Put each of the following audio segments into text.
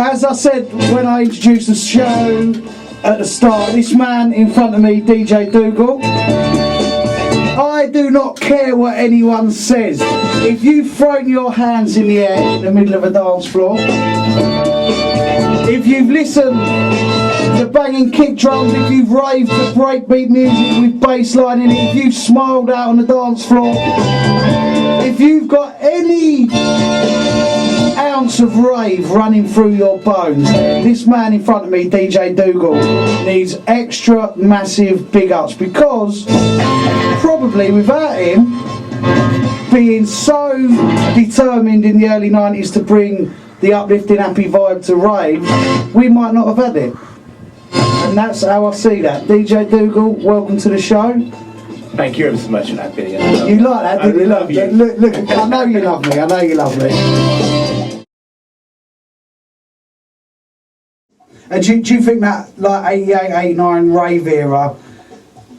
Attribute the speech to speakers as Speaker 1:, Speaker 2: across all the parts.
Speaker 1: as I said when I introduced the show at the start, this man in front of me, DJ Dougal, I do not care what anyone says. If you've thrown your hands in the air in the middle of a dance floor, if you've listened to banging kick drums, if you've raved to breakbeat music with bass line in it, if you've smiled out on the dance floor, if you've got any ounce of rave running through your bones, this man in front of me, DJ Dougal, needs extra massive big ups, because probably without him being so determined in the early 90s to bring the uplifting happy vibe to rave, we might not have had it. And that's how I see that. DJ Dougal, welcome to the show.
Speaker 2: Thank you ever so much for that video.
Speaker 1: You like that, didn't you?
Speaker 2: Love you.
Speaker 1: Look, I know you love me, I know you love me. And do you think that, like, 88, 89 rave era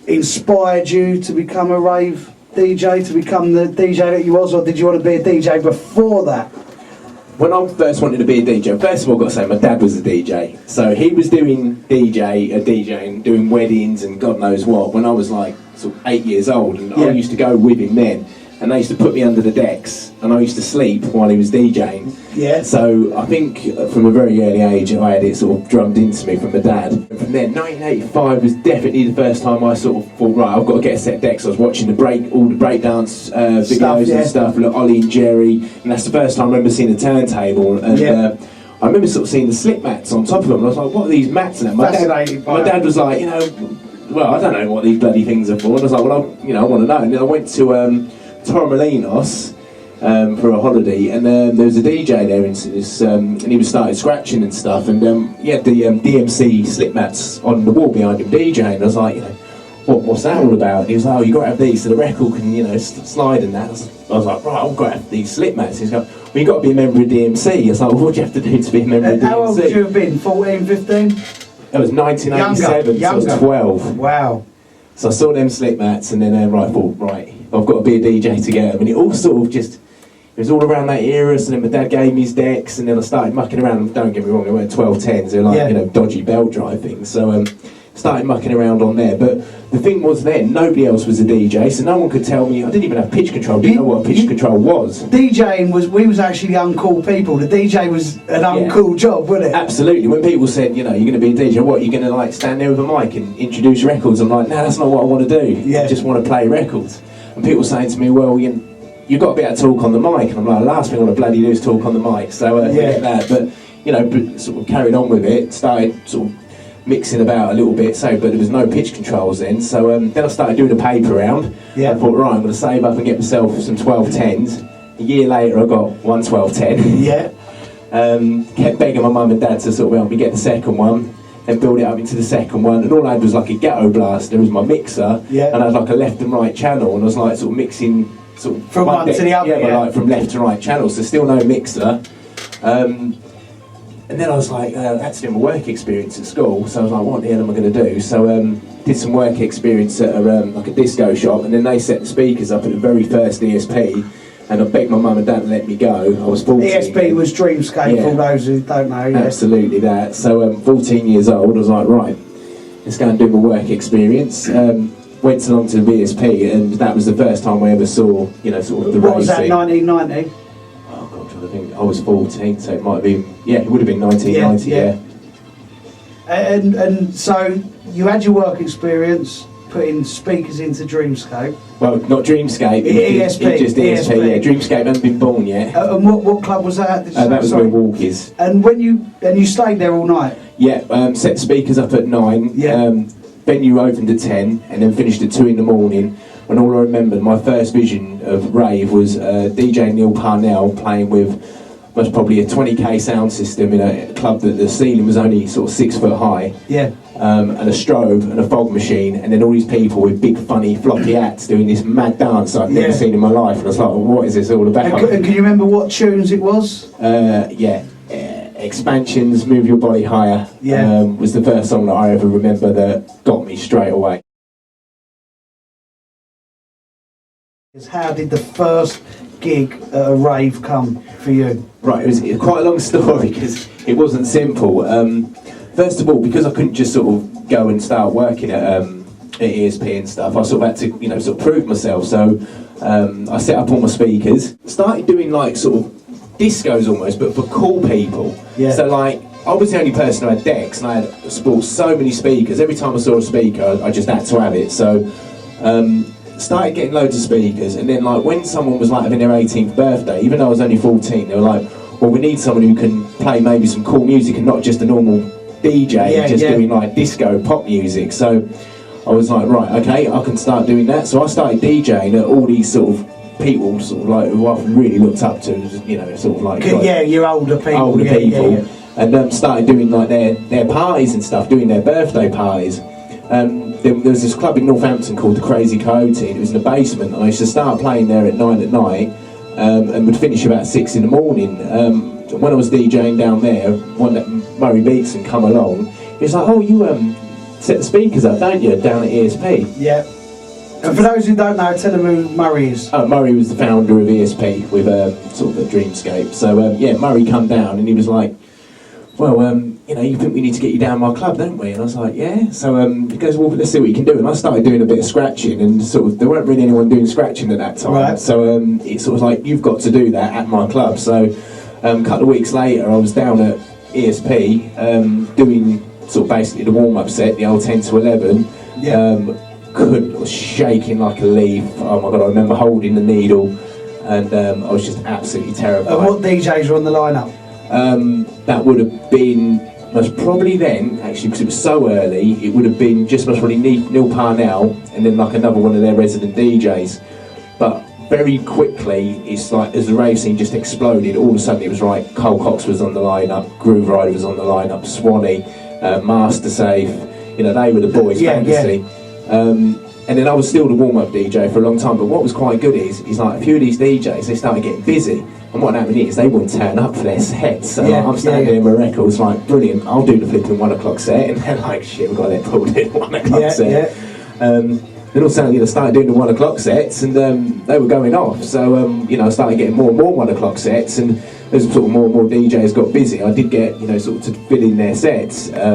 Speaker 1: inspired you to become a rave DJ, to become the DJ that you was, or did you want to be a DJ before that?
Speaker 2: When I first wanted to be a DJ, first of all, I've got to say, my dad was a DJ. So he was doing DJing, doing weddings and God knows what, when I was like sort of 8 years old. And I used to go with him then. And they used to put me under the decks, and I used to sleep while he was DJing.
Speaker 1: Yeah.
Speaker 2: So I think from a very early age, I had it sort of drummed into me from my dad. And from then, 1985 was definitely the first time I sort of thought, right, I've got to get a set of decks. I was watching all the breakdance videos and stuff, like Ollie and Jerry, and that's the first time I remember seeing a turntable. And I remember sort of seeing the slip mats on top of them, and I was like, what are these mats? And my dad was like, you know, well, I don't know what these bloody things are for. And I was like, well, I want to know. And then I went to Torremolinos for a holiday, and there was a DJ there, and he was started scratching and stuff, and he had the DMC slip mats on the wall behind him DJing. And I was like, you know, what's that all about? And he was like, oh, you got to have these so the record can, you know, slide and that. I was like, right, I've got to have these slip mats. He's like, well, you got to be a member of DMC. I was like, well, what do you have to do to be a member of DMC?
Speaker 1: How old would you have been? 14, 15?
Speaker 2: It was 1987, so I was 12.
Speaker 1: Wow.
Speaker 2: So I saw them slip mats, and then I thought, right, I've got to be a DJ to get them. And it all sort of just, it was all around that era. So then my dad gave me his decks, and then I started mucking around. Don't get me wrong, they weren't 1210s, they were like, you know, dodgy belt drive things. So started mucking around on there. But the thing was then, nobody else was a DJ, so no one could tell me. I didn't even have pitch control, didn't know what a pitch control was.
Speaker 1: DJing we was actually uncool people. The DJ was an uncool job, wasn't it?
Speaker 2: Absolutely. When people said, you know, you're going to be a DJ, what, you're going to like stand there with a mic and introduce records? I'm like, no, that's not what I want to do. I just want to play records. And people saying to me, well, you've got to be able to talk on the mic. And I'm like, the last thing I want to bloody do is talk on the mic. So forget that. But, you know, sort of carried on with it, started sort of mixing about a little bit, but there was no pitch controls then. So then I started doing a paper round. I thought, right, I'm going to save up and get myself some 1210s. A year later, I got one 1210. Kept begging my mum and dad to sort of help me get the second one, then build it up into the second one. And all I had was like a ghetto blaster. There was my mixer, and I had like a left and right channel, and I was like sort of mixing sort of
Speaker 1: from one to the other.
Speaker 2: But like from left to right channels. So still no mixer. And then I was like, I had to do my work experience at school, so I was like, what the hell am I going to do? So did some work experience at like a disco shop, and then they set the speakers up at the very first ESP, and I begged my mum and dad to let me go. I was 14.
Speaker 1: ESP was Dreamscape, for those who don't know.
Speaker 2: Absolutely that. So 14 years old, I was like, right, let's go and do my work experience. Went along to the ESP, and that was the first time I ever saw, you know, sort of the racing.
Speaker 1: What was that, 1990?
Speaker 2: I think I was 14, so it might have been, it would have been 1990,
Speaker 1: And so you had your work experience putting speakers into Dreamscape.
Speaker 2: Well, not Dreamscape,
Speaker 1: ESP.
Speaker 2: It just ESP, Dreamscape hadn't been born yet.
Speaker 1: And what club was that?
Speaker 2: That was Milwaukee's.
Speaker 1: And you stayed there all night?
Speaker 2: Yeah, set the speakers up at 9, venue opened at 10, and then finished at 2 in the morning. And all I remember, my first vision of rave was DJ Neil Parnell playing with most probably a 20k sound system in a club that the ceiling was only sort of 6 foot high. And a strobe and a fog machine, and then all these people with big funny floppy hats doing this mad dance I've never seen in my life. And I was like, well, what is this all about?
Speaker 1: And can you remember what tunes it was?
Speaker 2: Expansions, Move Your Body Higher was the first song that I ever remember that got me straight away.
Speaker 1: How did the first gig at a rave come for you?
Speaker 2: Right, it was quite a long story because it wasn't simple. First of all, because I couldn't just sort of go and start working at ESP and stuff, I sort of had to, sort of prove myself. So I set up all my speakers, started doing like sort of discos almost, but for cool people.
Speaker 1: Yeah.
Speaker 2: So like, I was the only person who had decks, and I had bought so many speakers. Every time I saw a speaker, I just had to have it. So started getting loads of speakers, and then like when someone was like having their 18th birthday, even though I was only 14, they were like, well, we need someone who can play maybe some cool music and not just a normal DJ doing like disco pop music. So I was like, right, okay, I can start doing that. So I started DJing at all these sort of people, sort of like who I really looked up to, sort of like
Speaker 1: your older people,
Speaker 2: and started doing like their parties and stuff, doing their birthday parties. There was this club in Northampton called the Crazy Coyote, and it was in the basement. I used to start playing there at 9 at night and would finish about 6 in the morning. When I was DJing down there, one day Murray Beatson come along. He was like, oh, you set the speakers up, don't you, down at ESP?
Speaker 1: Yeah. And for those who don't know, tell them who Murray is.
Speaker 2: Murray was the founder of ESP with sort of a Dreamscape. So Murray come down and he was like, well, you think we need to get you down my club, don't we? And I was like, yeah. So he goes, well, let's see what you can do. And I started doing a bit of scratching, and sort of there weren't really anyone doing scratching at that time.
Speaker 1: Right.
Speaker 2: So it's sort of like, you've got to do that at my club. So a couple of weeks later, I was down at ESP doing sort of basically the warm-up set, the old 10 to 11.
Speaker 1: Yeah.
Speaker 2: Was shaking like a leaf. Oh my God, I remember holding the needle, and I was just absolutely terrified.
Speaker 1: And what DJs were on the lineup?
Speaker 2: That would have been most probably then, actually, because it was so early, it would have been just most probably Neil Parnell and then like another one of their resident DJs. But very quickly, it's like as the rave scene just exploded, all of a sudden it was right, Cole Cox was on the lineup, Groove Rider was on the lineup, Swanee, Master Safe, they were the boys, Fantasy. And then I was still the warm-up DJ for a long time, but what was quite good is like a few of these DJs, they started getting busy, and what happened is they wouldn't turn up for their sets. So I'm standing there in my records like, brilliant, I'll do the flipping 1 o'clock set, and they're like, shit, we've got to let Paul do the 1 o'clock set. Then all of a sudden, started doing the 1 o'clock sets, and they were going off. So I started getting more and more 1 o'clock sets, and as sort of more and more DJs got busy, I did get sort of to fill in their sets. I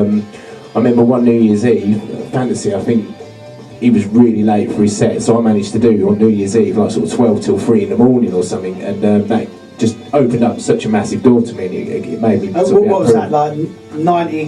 Speaker 2: remember one New Year's Eve, Fantasy, I think. He was really late for his set, so I managed to do on New Year's Eve like sort of 12 till 3 in the morning or something, and that just opened up such a massive door to me, and it made me
Speaker 1: what was that, like 90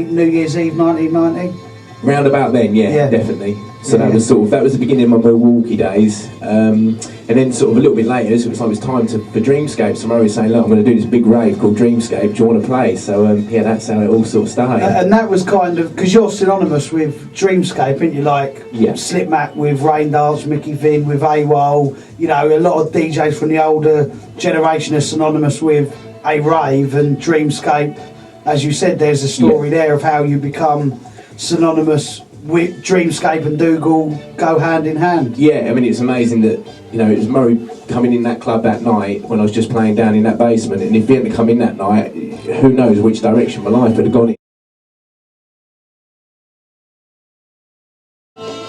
Speaker 1: New Year's Eve 1990?
Speaker 2: Round about then, yeah. Definitely. So that was the beginning of my Milwaukee days, and then sort of a little bit later, so it was time for Dreamscape. So Murray was saying, look, I'm going to do this big rave called Dreamscape, do you want to play? So that's how it all sort of started.
Speaker 1: And that was kind of, because you're synonymous with Dreamscape, aren't you? Like Slipmatt with Rain Dance, Mickey Vin with AWOL, a lot of DJs from the older generation are synonymous with a rave, and Dreamscape, as you said, there's a story there of how you become synonymous with Dreamscape and Dougal go hand in hand. Yeah,
Speaker 2: I mean, it's amazing that, it was Murray coming in that club that night when I was just playing down in that basement, and if he hadn't come in that night, who knows which direction my life would have gone in.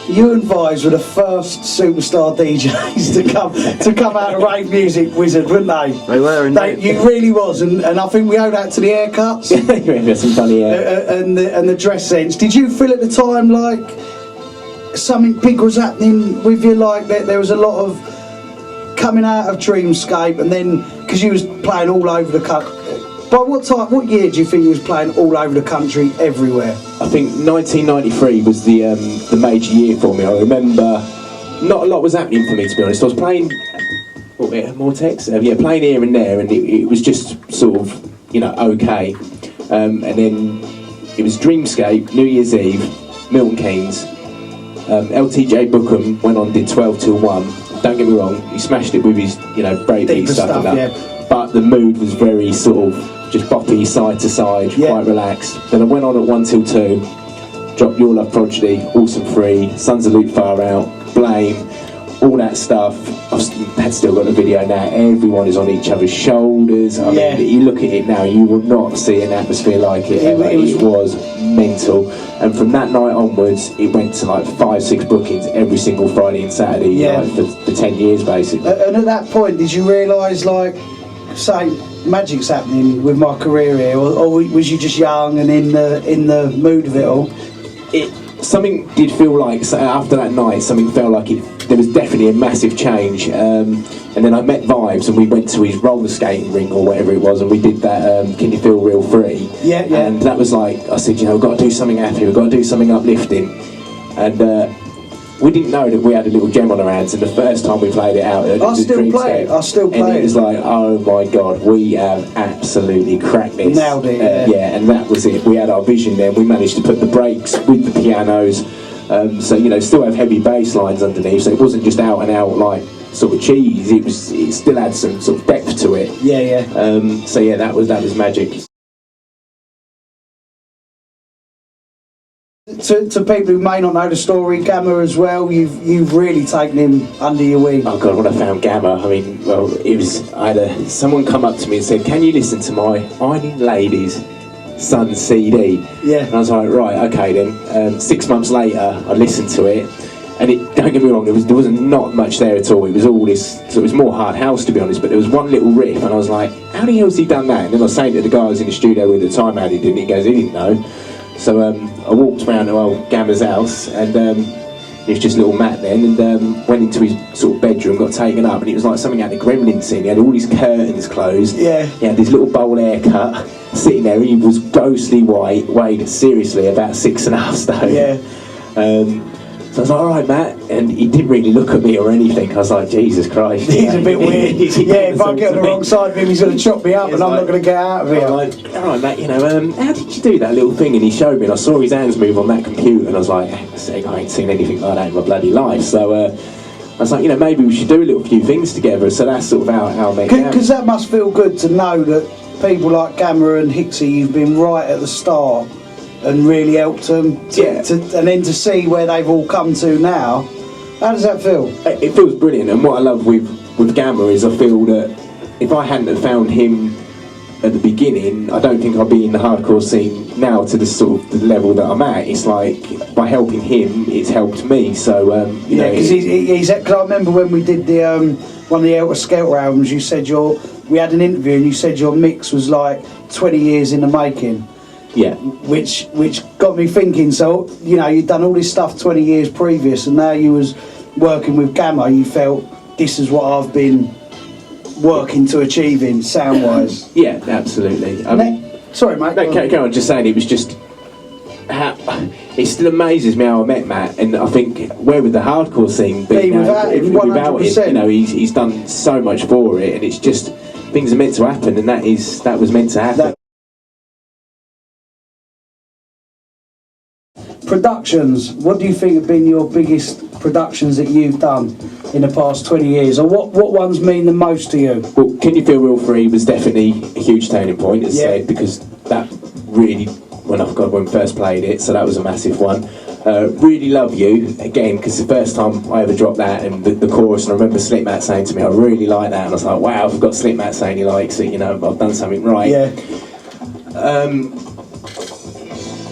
Speaker 1: You and Vise were the first superstar DJs to come out of rave music, Wizard, weren't they?
Speaker 3: They were, indeed.
Speaker 1: You really was, and I think we owe that to the haircuts.
Speaker 2: Yeah, some funny hair.
Speaker 1: And the dress sense. Did you feel at the time like something big was happening with you, like that there was a lot of coming out of Dreamscape, and then, because you was playing all over the country, by what year do you think you was playing all over the country, everywhere?
Speaker 2: I think 1993 was the major year for me. I remember not a lot was happening for me, to be honest. I was playing, more text? Playing here and there, and it was just sort of, okay. And then it was Dreamscape, New Year's Eve, Milton Keynes, LTJ Bookham went on, did 12 till 1. Don't get me wrong, he smashed it with his, breakbeat stuff and that. But the mood was very sort of just boppy, side to side, quite relaxed. Then I went on at 1 till 2, dropped Your Love Prodigy, Awesome Free, Sons of Luke Far Out, Blame, all that stuff. I've still got the video now. Everyone is on each other's shoulders. I mean, you look at it now, you will not see an atmosphere like it. It was mental. And from that night onwards, it went to like 5-6 bookings every single Friday and Saturday, like, for 10 years basically.
Speaker 1: And at that point, did you realise, like, say, magic's happening with my career here, or was you just young and in the mood of it all?
Speaker 2: Something did feel like, so after that night, something felt like there was definitely a massive change. And then I met Vibes and we went to his roller skating ring or whatever it was, and we did that Can You Feel Real Free? Yeah. And that was like, I said, we've got to do something happy, we've got to do something uplifting. And we didn't know that we had a little gem on our hands, and the first time we played it out, I still play it. And it was like, oh my god, we have absolutely cracked this.
Speaker 1: Nailed it.
Speaker 2: And that was it. We had our vision then. We managed to put the breaks with the pianos, so still have heavy bass lines underneath. So it wasn't just out and out like sort of cheese. It still had some sort of depth to it. So that was magic.
Speaker 1: To people who may not know the story, Gammer as well, you've really taken him under your wing.
Speaker 2: Oh god, when I found Gammer, I mean, well, I had someone come up to me and said, "Can you listen to my Ironing Ladies Son CD?" And I was like, right, okay then. 6 months later, I listened to it, and don't get me wrong, there was not much there at all. It was all this, so it was more hard house to be honest, but there was one little riff, and I was like, how the hell's he done that? And then I was saying to the guy I was in the studio with at the time how he did it, he goes, he didn't know. So I walked around to old Gammer's house, and he was just a little Matt then, and went into his sort of bedroom, got taken up, and it was like something out of the Gremlin scene. He had all his curtains closed. He had his little bowl haircut, sitting there. He was ghostly white, weighed seriously about 6.5 stone. So I was like, all right, Matt, and he didn't really look at me or anything. I was like, Jesus Christ.
Speaker 1: He's a bit weird. If I get on the wrong side of him, he's going to chop me up, and I'm not going to get out of here.
Speaker 2: Like, all right, Matt, how did you do that little thing? And he showed me, and I saw his hands move on that computer, and I was like, I ain't seen anything like that in my bloody life. So I was like, maybe we should do a little few things together. So that's sort of how I met Gammer.
Speaker 1: Because that must feel good to know that people like Gammer and Hicksy, you've been right at the start and really helped them, and then to see where they've all come to now. How does that feel?
Speaker 2: It feels brilliant, and what I love with Gammer is I feel that if I hadn't have found him at the beginning, I don't think I'd be in the hardcore scene now to the sort of the level that I'm at. It's like, by helping him, it's helped me, so,
Speaker 1: because cause I remember when we did the one of the Elter Skelter albums, you said we had an interview and you said your mix was like 20 years in the making. Which got me thinking, so, you'd done all this stuff 20 years previous, and now you was working with Gammer, you felt, this is what I've been working to achieving, sound-wise.
Speaker 2: Yeah, absolutely. I mean,
Speaker 1: sorry, mate.
Speaker 2: No, go on, just saying, it was just, it still amazes me how I met Matt, and I think, where would the hardcore scene be now?
Speaker 1: Without him,
Speaker 2: he's done so much for it, and it's just, things are meant to happen, and that was meant to happen.
Speaker 1: Productions, what do you think have been your biggest productions that you've done in the past 20 years, or what ones mean the most to you?
Speaker 2: Well, Can You Feel Real Free was definitely a huge turning point, as said, because that really, when we first played it, so that was a massive one. Really Love You, again, because the first time I ever dropped that, and the chorus, and I remember Slick Matt saying to me, I really like that, and I was like, wow, I've got Slick Matt saying he likes it, I've done something right.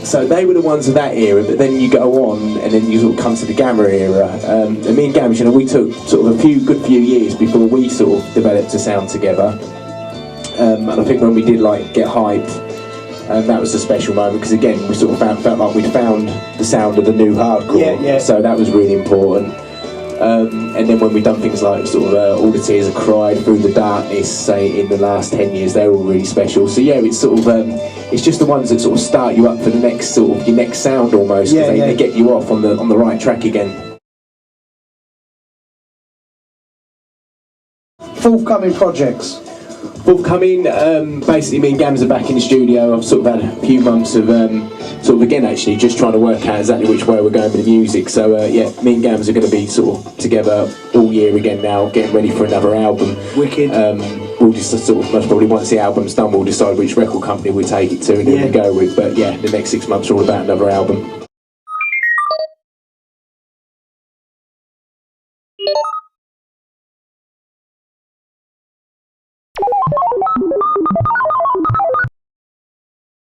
Speaker 2: So they were the ones of that era, but then you go on and then you sort of come to the Gammer era. And me and Gammer, we took sort of a good few years before we sort of developed a sound together. And I think when we did Get Hyped, that was a special moment, because again we sort of felt like we'd found the sound of the new hardcore. So that was really important. And then when we've done things like sort of All the Tears I Cried, Through the Darkness, say in the last 10 years, they're all really special. So yeah, it's sort of it's just the ones that sort of start you up for the next sort of your next sound almost, because they get you off on the right track again.
Speaker 1: Forthcoming projects.
Speaker 2: Forthcoming, basically me and Gams are back in the studio. I've sort of had a few months of sort of again actually just trying to work out exactly which way we're going with the music. So yeah, me and Gams are going to be sort of together all year again now, getting ready for another album.
Speaker 1: Wicked.
Speaker 2: We'll just sort of most probably once the album's done, we'll decide which record company we take it to and then we go with. But yeah, the next 6 months are all about another album.